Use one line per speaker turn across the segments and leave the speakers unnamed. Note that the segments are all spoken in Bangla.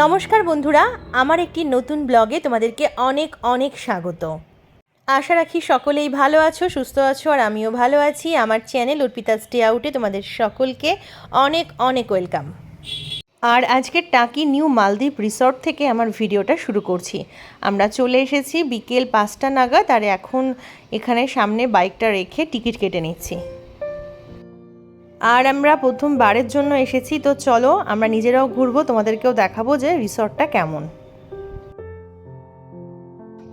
নমস্কার বন্ধুরা, আমার একটি নতুন ব্লগে তোমাদেরকে অনেক অনেক স্বাগত। আশা রাখি সকলেই ভালো আছো, সুস্থ আছো, আর আমিও ভালো আছি। আমার চ্যানেল অর্পিতা স্টে আউটে তোমাদের সকলকে অনেক অনেক ওয়েলকাম। আর আজকের টাকি নিউ মালদ্বীপ রিসর্ট থেকে আমার ভিডিওটা শুরু করছি। আমরা চলে এসেছি বিকেল 5টা নাগাদ, আর এখন এখানে সামনে বাইকটা রেখে টিকিট কেটে নিচ্ছি। আর আমরা প্রথমবারের জন্য এসেছি, তো চলো আমরা নিজেরাও ঘুরবো, তোমাদেরকেও দেখাবো যে রিসর্টটা কেমন।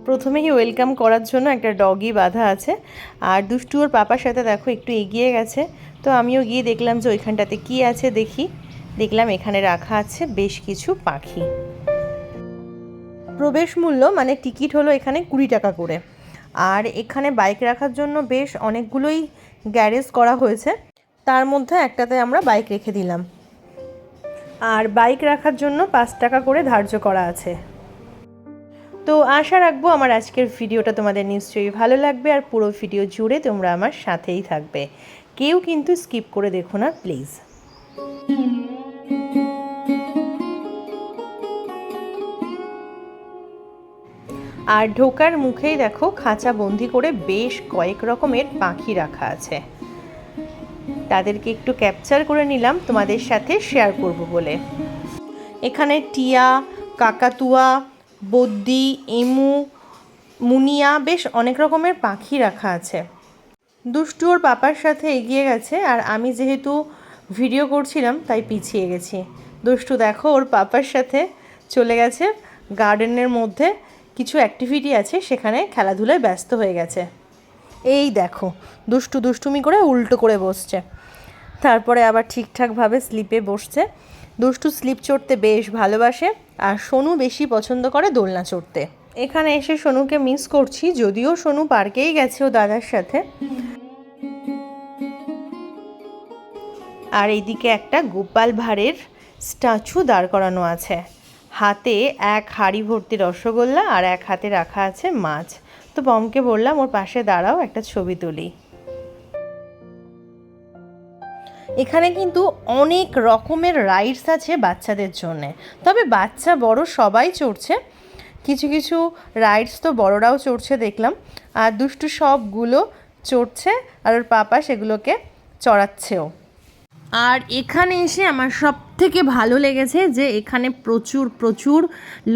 প্রথমেই ওয়েলকাম করার জন্য একটা ডগি বাঁধা আছে, আর দুষ্টু ওর পাপার সাথে দেখো একটু এগিয়ে গেছে। তো আমিও গিয়ে দেখলাম যে ওইখানটাতে কি আছে দেখলাম এখানে রাখা আছে বেশ কিছু পাখি। প্রবেশ মূল্য মানে টিকিট হলো এখানে 20 টাকা করে। আর এখানে বাইক রাখার জন্য বেশ অনেকগুলোই গ্যারেজ করা হয়েছে, তার মধ্যে একটাতে আমরা বাইক রেখে দিলাম। আর বাইক রাখার জন্য 5 টাকা করে ধার্য করা আছে। তো আশা রাখবো আমার আজকের ভিডিওটা তোমাদের নিশ্চয়ই ভালো লাগবে, আর পুরো ভিডিও জুড়ে তোমরা আমার সাথেই থাকবে। কেউ কিন্তু স্কিপ করে দেখো না প্লিজ। আর ঢোকার মুখেই দেখো খাঁচা বন্দি করে বেশ কয়েক রকমের পাখি রাখা আছে। তাদেরকে একটু ক্যাপচার করে নিলাম তোমাদের সাথে শেয়ার করব বলে। এখানে টিয়া, কাকাতুয়া, বদ্যি, এমু, মুনিয়া বেশ অনেক রকমের পাখি রাখা আছে। দুষ্টু ওর পাপার সাথে এগিয়ে গেছে, আর আমি যেহেতু ভিডিও করছিলাম তাই পিছিয়ে গেছি। দুষ্টু দেখো ওর পাপার সাথে চলে গেছে গার্ডেনের মধ্যে, কিছু অ্যাক্টিভিটি আছে সেখানে খেলাধুলায় ব্যস্ত হয়ে গেছে। এই দেখো দুষ্টু দুষ্টুমি করে উল্টো করে বসছে, তারপরে আবার ঠিকঠাকভাবে স্লিপে বসছে। দুষ্টু স্লিপ চড়তে বেশ ভালোবাসে, আর সোনু বেশি পছন্দ করে দোলনা চড়তে। এখানে এসে সোনুকে মিস করছি, যদিও সোনু পার্কেই গেছে ও দাদার সাথে। আর এইদিকে একটা গোপাল ভাঁড়ের স্ট্যাচু দাঁড় করানো আছে, হাতে এক হাঁড়ি ভর্তি রসগোল্লা আর এক হাতে রাখা আছে মাছ। তো পমকে বললাম ওর পাশে দাঁড়াও, একটা ছবি তুলি। এখানে কিন্তু অনেক রকমের রাইডস আছে বাচ্চাদের জন্যে, তবে বাচ্চা বড় সবাই চড়ছে। কিছু কিছু রাইডস তো বড়রাও চড়ছে দেখলাম, আর দুষ্টু সবগুলো চড়ছে, আর ওর পাপা সেগুলোকে চড়াচ্ছেও। আর এখানে এসে আমার সব থেকে ভালো লেগেছে যে এখানে প্রচুর প্রচুর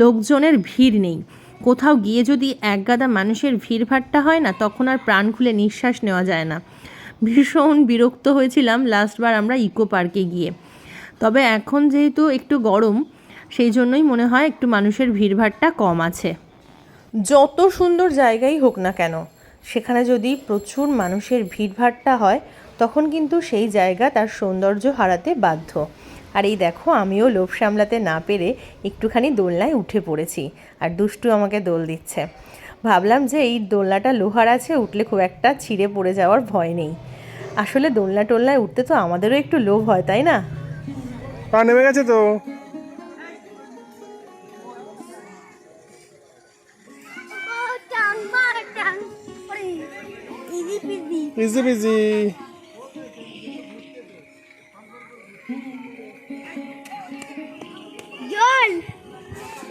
লোকজনের ভিড় নেই। কোথাও গিয়ে যদি একগাদা মানুষের ভিড়ভাট্টা হয় না, তখন আর প্রাণ খুলে নিঃশ্বাস নেওয়া যায় না। ভীষণ বিরক্ত হয়েছিলাম লাস্টবার আমরা ইকো পার্কে গিয়ে। তবে এখন যেহেতু একটু গরম, সেই জন্যই মনে হয় একটু মানুষের ভিড়ভাট্টা কম আছে। যত সুন্দর জায়গাই হোক না কেন, সেখানে যদি প্রচুর মানুষের ভিড়ভাট্টা হয়, তখন কিন্তু সেই জায়গা তার সৌন্দর্য হারাতে বাধ্য। আর এই দেখো আমিও লোভ সামলাতে না পেরে একটুখানি দোলনায় উঠে পড়েছি, আর দুষ্টু আমাকে দোল দিচ্ছে। ভাবলাম যে এই দোলনাটা লোহার আছে, উঠলে খুব একটা ছিঁড়ে পড়ে যাওয়ার ভয় নেই। আসলে দোলনা টোলনায় উঠতে তো আমাদেরও একটু লোভ হয়, তাই না?
পা নেমে গেছে তো। Easy busy.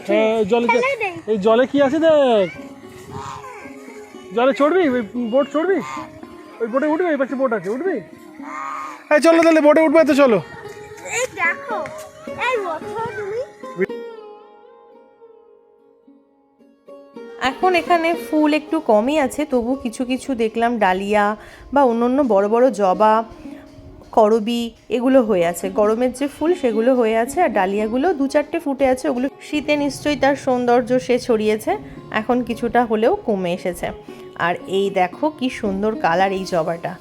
হ্যাঁ জলে, এই জলে কি আছে দেখ। জলে চড়বি, ওই বোট চড়বি, ওই বোটে উঠবি, এই পাশে বোট আছে, উঠবি? হ্যাঁ চলো তাহলে বোটে উঠবে, তো চলো।
এই দেখো, এই ওঠো তুমি।
এখন এখানে ফুল একটু কমই আছে, তবু কিছু কিছু দেখলাম ডালিয়া বা অন্য বড় বড় জবা, করবি এগুলো হয়ে আছে। গরমের যে ফুল সেগুলো হয়ে আছে, আর ডালিয়াগুলো 2-4টে ফুটে আছে। ওগুলো শীতে নিশ্চয়ই তার সৌন্দর্য সে ছড়িয়েছে, এখন কিছুটা হলেও কমে এসেছে। আর এই দেখো কি সুন্দর কালার এই জবাটা।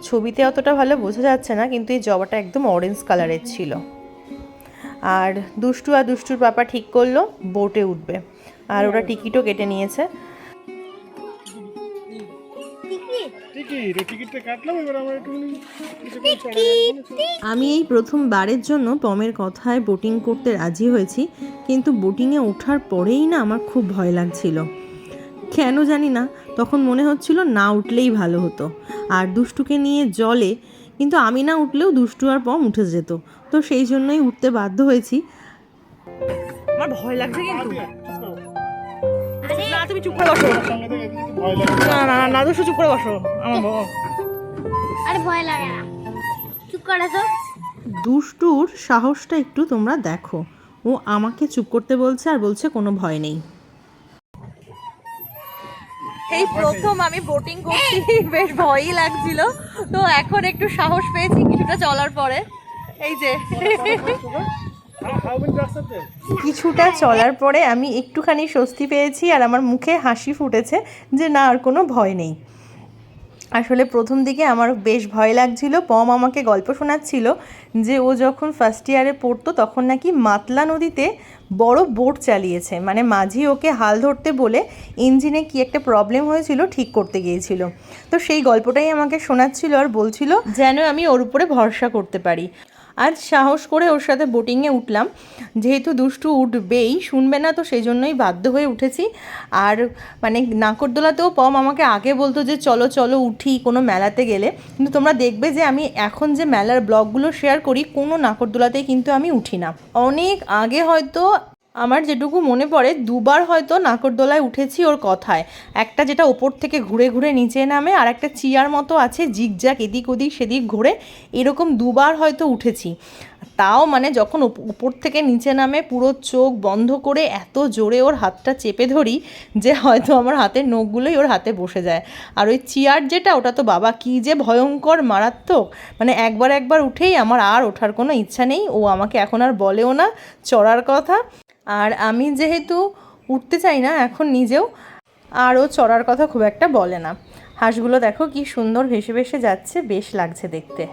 ছবিতে অতটা ভালো বোঝা যাচ্ছে না, কিন্তু এই জবাটা একদম অরেঞ্জ কালারের ছিল। আর দুষ্টু আর দুষ্টুর পাপা ঠিক করলো বোটে উঠবে, আর ওরা টিকিটও কেটে নিয়েছে। আমি এই প্রথমবারের জন্য পমের কথায় বোটিং করতে রাজি হয়েছি, কিন্তু বোটিংয়ে ওঠার পরেই না আমার খুব ভয় লাগছিল। কেন জানি না, তখন মনে হচ্ছিল না উঠলেই ভালো হতো। আর দুষ্টুকে নিয়ে জলে, কিন্তু আমি না উঠলেও দুষ্টু আর পম উঠে যেত, তো সেই জন্যই উঠতে বাধ্য হয়েছি। আমার ভয় লাগছে কিন্তু।
আরে
না তুমি চুপ করে বসো,
ভয় লাগে।
না না না দুষ্টু চুপ করে বসো। আমার
আরে ভয় লাগে না, চুপ করে তো।
দুষ্টুর সাহসটা একটু তোমরা দেখো, ও আমাকে চুপ করতে বলছে আর বলছে কোনো ভয় নেই। এই প্রথম আমি বোটিং করছি, বেশ ভয়ই লাগছিল, তো এখন একটু সাহস পেয়েছি কিছুটা চলার পরে। এই যে
How many ducks are there?
কিছুটা চলার পরে আমি একটুখানি স্বস্তি পেয়েছি আর আমার মুখে হাসি ফুটেছে যে না আর কোনো ভয় নেই। আসলে প্রথম দিকে আমার বেশ ভয় লাগছিল। পম আমাকে গল্প শোনাচ্ছিল যে ও যখন ফার্স্ট ইয়ারে পড়তো তখন নাকি মাতলা নদীতে বড় বোট চালিয়েছে, মানে মাঝি ওকে হাল ধরতে বলে ইঞ্জিনে কি একটা প্রবলেম হয়েছিল ঠিক করতে গিয়েছিল। তো সেই গল্পটাই আমাকে শোনাচ্ছিল আর বলছিল যেন আমি ওর উপরে ভরসা করতে পারি। আজ সাহস করে ওর সাথে বোটিংয়ে উঠলাম, যেহেতু দুষ্টু উঠবেই, শুনবে না, তো সেই জন্যই বাধ্য হয়ে উঠেছি। আর মানে নাকরদোলাতেও পম আমাকে আগে বলতো যে চলো চলো উঠি কোনো মেলাতে গেলে, কিন্তু তোমরা দেখবে যে আমি এখন যে মেলার ব্লগগুলো শেয়ার করি কোনো নাকরদোলাতেই কিন্তু আমি উঠি না। অনেক আগে হয়তো আমার যেটুকু মনে পড়ে দুবার হয়তো নাকরদোলায় উঠেছি ওর কথায়। একটা যেটা ওপর থেকে ঘুরে ঘুরে নিচে নামে, আর একটা চেয়ার মতো আছে জিগজ্যাগ এদিক ওদিক সেদিক ঘুরে, এরকম দুবার হয়তো উঠেছি। তাও মানে যখন উপর থেকে নিচে নামে পুরো চোখ বন্ধ করে এত জোরে ওর হাতটা চেপে ধরি যে হয়তো আমার হাতের নখগুলোই ওর হাতে বসে যায়। আর ওই চেয়ার যেটা, ওটা তো বাবা কী যে ভয়ঙ্কর মারাত্মক, মানে একবার উঠেই আমার আর ওঠার কোনো ইচ্ছা নেই। ও আমাকে এখন আর বলেও না চড়ার কথা, আর আমি যেহেতু উঠতে চাই না এখন নিজেও, আর ও চড়ার কথা খুব একটা বলে না। হাঁসগুলো দেখো কি সুন্দর ভেসে ভেসে যাচ্ছে, বেশ লাগছে দেখতে।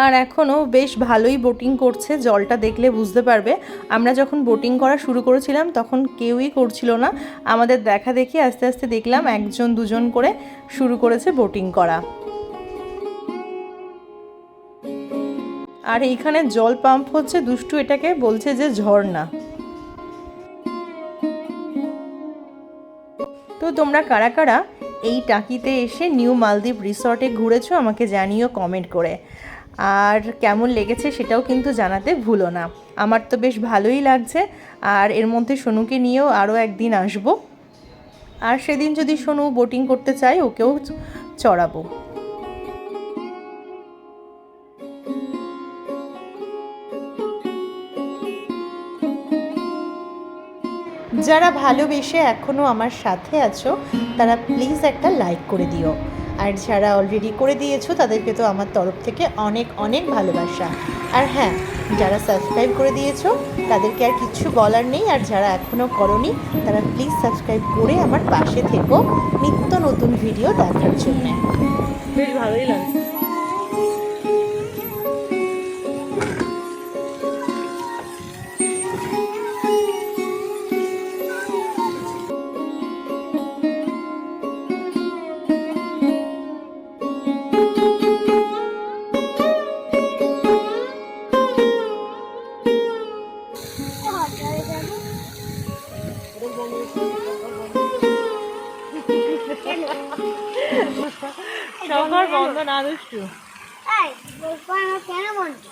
আর এখনও বেশ ভালোই বোটিং করছে, জলটা দেখলে বুঝতে পারবে। আমরা যখন বোটিং করা শুরু করেছিলাম তখন কেউই করছিল না, আমাদের দেখা দেখি আস্তে আস্তে দেখলাম একজন দুজন করে শুরু করেছে বোটিং করা। আর এইখানে জল পাম্প হচ্ছে, দুষ্টু এটাকে বলছে যে ঝর্ণা। তো তোমরা কারা কারা এই টাকিতে এসে নিউ মালদ্বীপ রিসর্টে ঘুরেছো আমাকে জানিও কমেন্ট করে, আর কেমন লেগেছে সেটাও কিন্তু জানাতে ভুলো না। আমার তো বেশ ভালোই লাগছে, আর এর মধ্যে সোনুকে নিয়েও আরও একদিন আসবো, আর সেদিন যদি সোনু বোটিং করতে চায় ওকেও চড়াবো। যারা ভালোবেসে এখনও আমার সাথে আছো তারা প্লিজ একটা লাইক করে দিও, আর যারা অলরেডি করে দিয়েছো তাদেরকে তো আমার তরফ থেকে অনেক অনেক ভালোবাসা। আর হ্যাঁ, যারা সাবস্ক্রাইব করে দিয়েছো তাদেরকে আর কিচ্ছু বলার নেই, আর যারা এখনও করোনি তারা প্লিজ সাবস্ক্রাইব করে আমার পাশে থেকো নিত্য নতুন ভিডিও দেখার জন্য। বেশ ভালোই লাগছে। সবার বন্ধ না দুষ্টু।
কেন বলছো?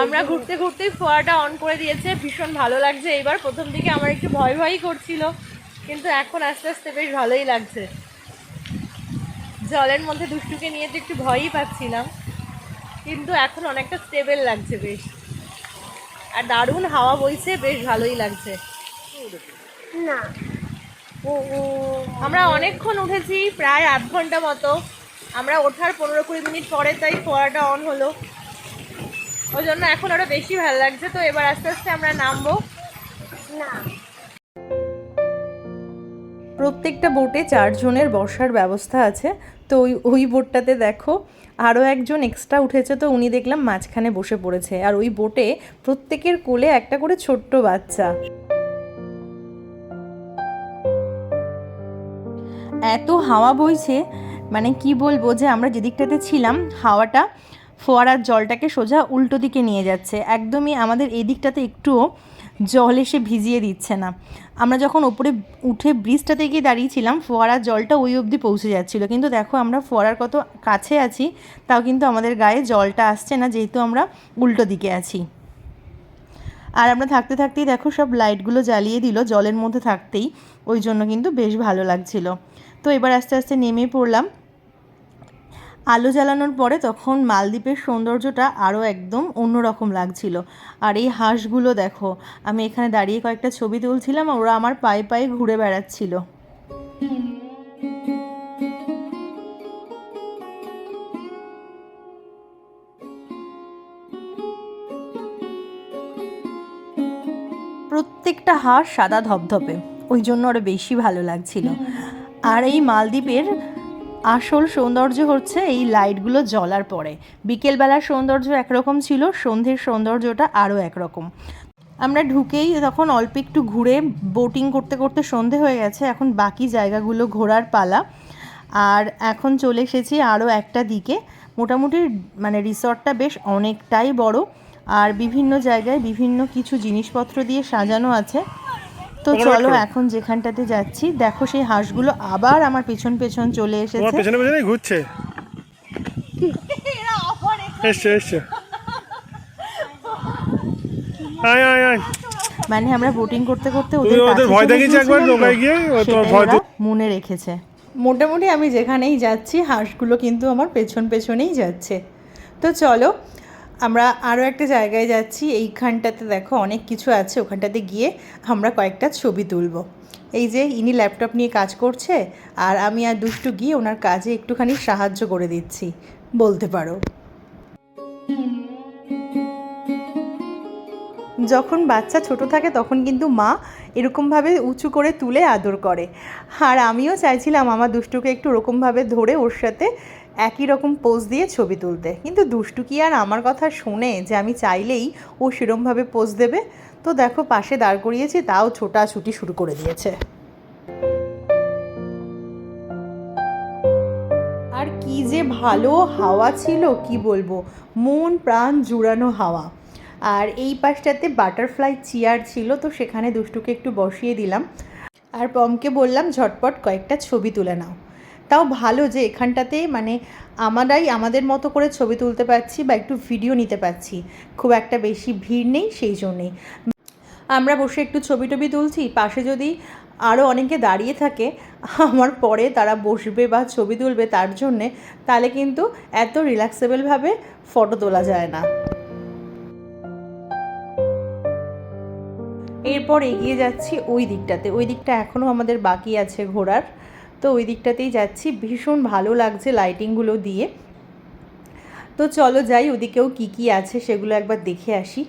আমরা ঘুরতে ঘুরতেই ফোয়ারাটা অন করে দিয়েছে, ভীষণ ভালো লাগছে। এইবার প্রথম দিকে আমার একটু ভয় ভয়ই করছিল, কিন্তু এখন আস্তে আস্তে বেশ ভালোই লাগছে। জলের মধ্যে দুষ্টুকে নিয়ে তো একটু ভয়ই পাচ্ছিলাম, কিন্তু এখন অনেকটা স্টেবল লাগছে বেশ, আর দারুণ হাওয়া বইছে, বেশ ভালোই লাগছে।
না,
আমরা অনেকক্ষণ উঠেছি, প্রায় 8 ঘন্টা মতো। আমরা ওঠার 15-20 মিনিট পরে তাই ফোয়ারাটা অন হলো, ওই জন্য এখন আরো বেশি ভালো লাগছে। তো এবার আস্তে আস্তে আমরা নামবো।
না,
প্রত্যেকটা বোটে 4 জনের বসার ব্যবস্থা আছে। তো ওই বোটটাতে দেখো আরও একজন এক্সট্রা উঠেছে, তো উনি দেখলাম মাঝখানে বসে পড়েছে, আর ওই বোটে প্রত্যেকের কোলে একটা করে ছোট্ট বাচ্চা। এত হাওয়া বইছে, মানে কি বলবো, যে আমরা যেদিকটাতে ছিলাম হাওয়াটা ফোয়ারার জলটাকে সোজা উল্টো দিকে নিয়ে যাচ্ছে, একদমই আমাদের এই দিকটাতে একটুও জল এসে ভিজিয়ে দিচ্ছে না। আমরা যখন ওপরে উঠে ব্রিজটাতে গিয়ে দাঁড়িয়েছিলাম, ফোয়ারার জলটা ওই অবধি পৌঁছে যাচ্ছিলো, কিন্তু দেখো আমরা ফোয়ারার কত কাছে আছি, তাও কিন্তু আমাদের গায়ে জলটা আসছে না, যেহেতু আমরা উল্টো দিকে আছি। আর আমরা থাকতে থাকতেই দেখো সব লাইটগুলো জ্বালিয়ে দিল জলের মধ্যে থাকতেই, ওই জন্য কিন্তু বেশ ভালো লাগছিল। তো এবার আস্তে আস্তে নেমে পড়লাম। আলো জ্বালানোর পরে তখন মালদ্বীপের সৌন্দর্যটা আরও একদম অন্যরকম লাগছিল। আর এই হাঁসগুলো দেখো, আমি এখানে দাঁড়িয়ে কয়েকটা ছবি তুলছিলাম, ওরা আমার পায়ে পায়ে ঘুরে বেড়াচ্ছিল। প্রত্যেকটা হাঁস সাদা ধপধপে, ওই জন্য আরও বেশি ভালো লাগছিল। আর এই মালদ্বীপের আসল সৌন্দর্য হচ্ছে এই লাইটগুলো জ্বলার পরে। বিকেলবেলার সৌন্দর্য একরকম ছিল, সন্ধ্যের সৌন্দর্যটা আরও একরকম। আমরা ঢুকেই তখন অল্প একটু ঘুরে বোটিং করতে করতে সন্ধে হয়ে গেছে, এখন বাকি জায়গাগুলো ঘোরার পালা। আর এখন চলে এসেছি আরও একটা দিকে। মোটামুটি মানে রিসর্টটা বেশ অনেকটাই বড়, আর বিভিন্ন জায়গায় বিভিন্ন কিছু জিনিসপত্র দিয়ে সাজানো আছে। তো চলো এখন যেখানটাতে যাচ্ছি, দেখো সেই হাঁসগুলো আবার আমার পেছন পেছন চলে এসেছে।
পেছনে পেছনে ঘুরছে। এসছে এসছে, আয় আয় আয়।
মানে আমরা বোটিং করতে করতে
ওদের ভয় দেখিয়েছে একবার নৌকায় গিয়ে, তোমার ভয়
মনে রেখেছে। মোটামুটি আমি যেখানেই যাচ্ছি হাঁসগুলো কিন্তু আমার পেছন পেছনেই যাচ্ছে। তো চলো আমরা আরও একটা জায়গায় যাচ্ছি। এইখানটাতে দেখো অনেক কিছু আছে, ওখানটাতে গিয়ে আমরা কয়েকটা ছবি তুলব। এই যে ইনি ল্যাপটপ নিয়ে কাজ করছে, আর আমি আর দুষ্টু গিয়ে ওনার কাজে একটুখানি সাহায্য করে দিচ্ছি বলতে পারো। যখন বাচ্চা ছোট থাকে তখন কিন্তু মা এরকমভাবে উঁচু করে তুলে আদর করে, আর আমিও চাইছিলাম আমার দুষ্টুকে একটু ওরকমভাবে ধরে ওর সাথে একই রকম পোজ দিয়ে ছবি তুলতে, কিন্তু দুষ্টু কি আর আমার কথা শোনে যে আমি চাইলেই ও সেরকমভাবে পোজ দেবে। তো দেখো পাশে দাঁড় করিয়েছি, তাও ছোটাছুটি শুরু করে দিয়েছে। আর কি যে ভালো হাওয়া ছিল, কি বলবো, মন প্রাণ জুড়ানো হাওয়া। আর এই পাশটাতে বাটারফ্লাই চেয়ার ছিল, তো সেখানে দুষ্টুকে একটু বসিয়ে দিলাম, আর পমকে বললাম ঝটপট কয়েকটা ছবি তুলে নাও। তাও ভালো যে এখানটাতে মানে আমরাই আমাদের মতো করে ছবি তুলতে পারছি বা একটু ভিডিও নিতে পারছি, খুব একটা বেশি ভিড় নেই, সেই জন্যেই আমরা বসে একটু ছবি টবি তুলছি। পাশে যদি আরও অনেকে দাঁড়িয়ে থাকে আমার পরে তারা বসবে বা ছবি তুলবে তার জন্যে, তাহলে কিন্তু এত রিল্যাক্সেবলভাবে ফটো তোলা যায় না। এরপর এগিয়ে যাচ্ছি ওই দিকটাতে, ওই দিকটা এখনও আমাদের বাকি আছে ঘোরার, তো ওই দিকটাতেই যাচ্ছি। ভীষণ ভালো লাগছে লাইটিংগুলো দিয়ে। তো চলো যাই, ওদিকেও কি কি আছে সেগুলো একবার দেখে আসি।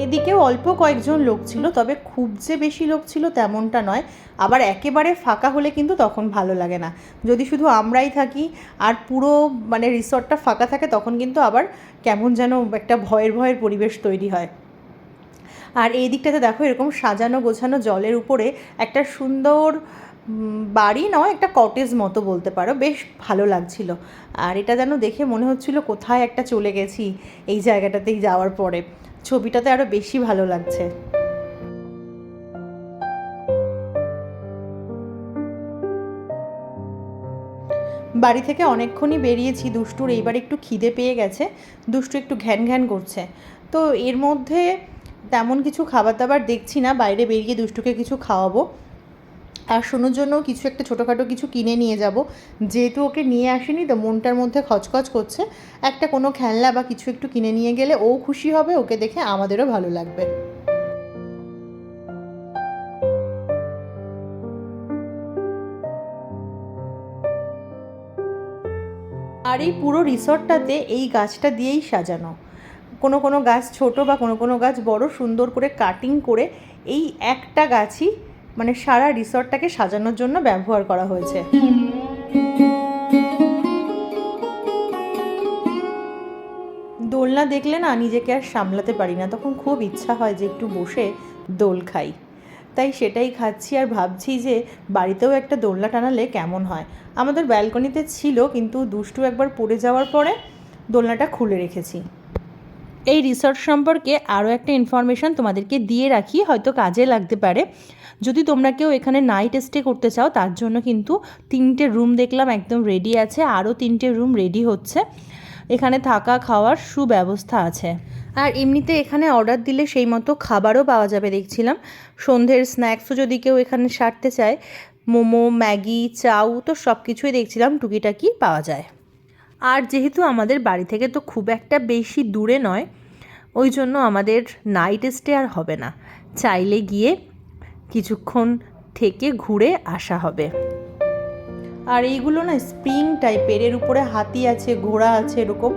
এদিকেও অল্প কয়েকজন লোক ছিল, তবে খুব যে বেশি লোক ছিল তেমনটা নয়। আবার একেবারে ফাঁকা হলে কিন্তু তখন ভালো লাগে না, যদি শুধু আমরাই থাকি আর পুরো মানে রিসর্টটা ফাঁকা থাকে তখন কিন্তু আবার কেমন যেন একটা ভয়ের ভয়ের পরিবেশ তৈরি হয়। আর এই দিকটাতে দেখো এরকম সাজানো গোছানো জলের উপরে একটা সুন্দর বাড়ি নয়, একটা কটেজ মতো বলতে পারো, বেশ ভালো লাগছিল। আর এটা যেন দেখে মনে হচ্ছিল কোথায় একটা চলে গেছি এই জায়গাটাতেই যাওয়ার পরে, ছবিটাতে আরও বেশি ভালো লাগছে। বাড়ি থেকে অনেকক্ষণই বেরিয়েছি, দুষ্টুর এইবার একটু খিদে পেয়ে গেছে, দুষ্টু একটু ঘ্যান ঘ্যান করছে। তো এর মধ্যে তেমন কিছু খাবার দাবার দেখছি না, বাইরে বেরিয়ে দুষ্টুকে কিছু খাওয়াবো। আর সোনুর জন্য কিছু একটা ছোটোখাটো কিছু কিনে নিয়ে যাব, যেহেতু ওকে নিয়ে আসিনি তো মনটার মধ্যে খচখচ করছে। একটা কোনো খেলনা বা কিছু একটু কিনে নিয়ে গেলে ও খুশি হবে, ওকে দেখে আমাদেরও ভালো লাগবে। আর এই পুরো রিসর্টটাতে এই গাছটা দিয়েই সাজানো, কোনো কোনো গাছ ছোট বা কোনো কোনো গাছ বড়, সুন্দর করে কাটিং করে এই একটা গাছই মানে সারা রিসর্টটাকে সাজানোর জন্য ব্যবহার করা হয়েছে। দোলনা দেখলে না নিজেকে আর সামলাতে পারি না, তখন খুব ইচ্ছা হয় যে একটু বসে দোল খাই, তাই সেটাই খাচ্ছি। আর ভাবছি যে বাড়িতেও একটা দোলনা টানালে কেমন হয়। আমাদের ব্যালকনিতে ছিল, কিন্তু দুষ্টু একবার পড়ে যাওয়ার পরে দোলনাটা খুলে রেখেছি। এই রিসর্ট সম্পর্কে আরও একটা ইনফরমেশান তোমাদেরকে দিয়ে রাখি, হয়তো কাজে লাগতে পারে। যদি তোমরা কেউ এখানে নাইট স্টে করতে চাও তার জন্য কিন্তু 3টে রুম দেখলাম একদম রেডি আছে, আরও 3টে রুম রেডি হচ্ছে। এখানে থাকা খাওয়ার সুব্যবস্থা আছে। আর এমনিতে এখানে অর্ডার দিলে সেই মতো খাবারও পাওয়া যাবে দেখছিলাম। সন্ধ্যের স্ন্যাক্সও যদি কেউ এখানে সারতে চায়, মোমো, ম্যাগি, চাউ, তো সব কিছুই দেখছিলাম টুকিটাকি পাওয়া যায়। আর যেহেতু আমাদের বাড়ি থেকে তো খুব একটা বেশি দূরে নয়, ওই জন্য আমাদের নাইট স্টে আর হবে না, চাইলে গিয়ে কিছুক্ষণ থেকে ঘুরে আসা হবে। আর এইগুলো না স্প্রিং টাইপের, এর উপরে হাতি আছে, ঘোড়া আছে, এরকম।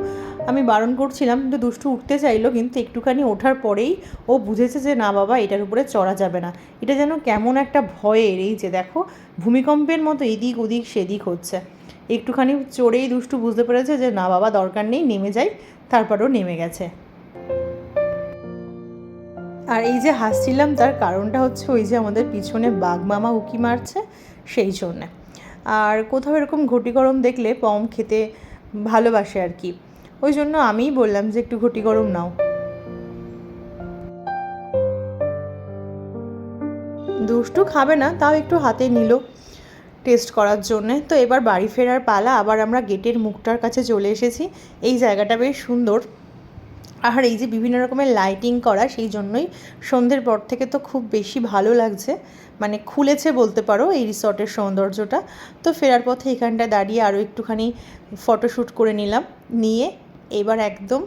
আমি বারণ করছিলাম কিন্তু দুষ্টু উঠতে চাইলো, কিন্তু একটুখানি ওঠার পরেই ও বুঝেছে যে না বাবা এটার উপরে চড়া যাবে না। এটা যেন কেমন একটা ভয়ের, এই যে দেখো ভূমিকম্পের মতো এদিক ওদিক সেদিক হচ্ছে। একটুখানি চড়েই দুষ্টু বুঝতে পেরেছে যে না বাবা দরকার নেই, নেমে যাই, তারপরেও নেমে গেছে। আর এই যে হাসছিলাম তার কারণটা হচ্ছে ওই যে আমাদের পিছনে বাঘ মামা উকি মারছে, সেই জন্যে। আর কোথাও এরকম ঘটি গরম দেখলে পম খেতে ভালোবাসে আর কি, ওই জন্য আমিই বললাম যে একটু ঘটি গরম নাও। দুষ্টু খাবে না, তাও একটু হাতে নিল টেস্ট করার জন্যে। তো এবার বাড়ি ফেরার পালা। আবার আমরা গেটের মুখটার কাছে চলে এসেছি। এই জায়গাটা বেশ সুন্দর, আর এই যে বিভিন্ন রকমের লাইটিং করা, সেই জন্যই সন্ধ্যের পর থেকে তো খুব বেশি ভালো লাগছে, মানে খুলেছে বলতে পারো এই রিসর্টের সৌন্দর্যটা। তো ফেরার পথে এখানটা দাঁড়িয়ে আরও একটুখানি ফটোশ্যুট করে নিলাম, নিয়ে এবার একদম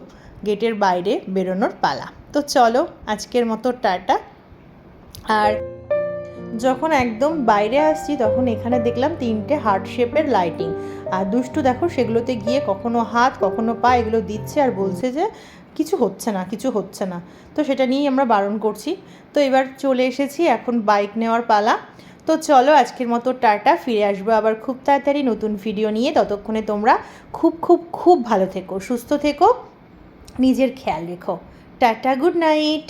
গেটের বাইরে বেরোনোর পালা। তো চলো আজকের মতো টাটা। আর যখন একদম বাইরে আসছি তখন এখানে দেখলাম 3টে হার্ট শেপের লাইটিং, আর দুষ্টু দেখো সেগুলোতে গিয়ে কখনো হাত কখনো পা এগুলো দিচ্ছে আর বলছে যে কিছু হচ্ছে না, কিছু হচ্ছে না। তো সেটা নিয়েই আমরা বারণ করছি। তো এবার চলে এসেছি, এখন বাইক নেওয়ার পালা। তো চলো আজকের মতো টাটা, ফিরে আসবো আবার খুব তাড়াতাড়ি নতুন ভিডিও নিয়ে। ততক্ষণে তোমরা খুব খুব খুব ভালো থেকো, সুস্থ থেকো, নিজের খেয়াল রেখো। Tata, good night.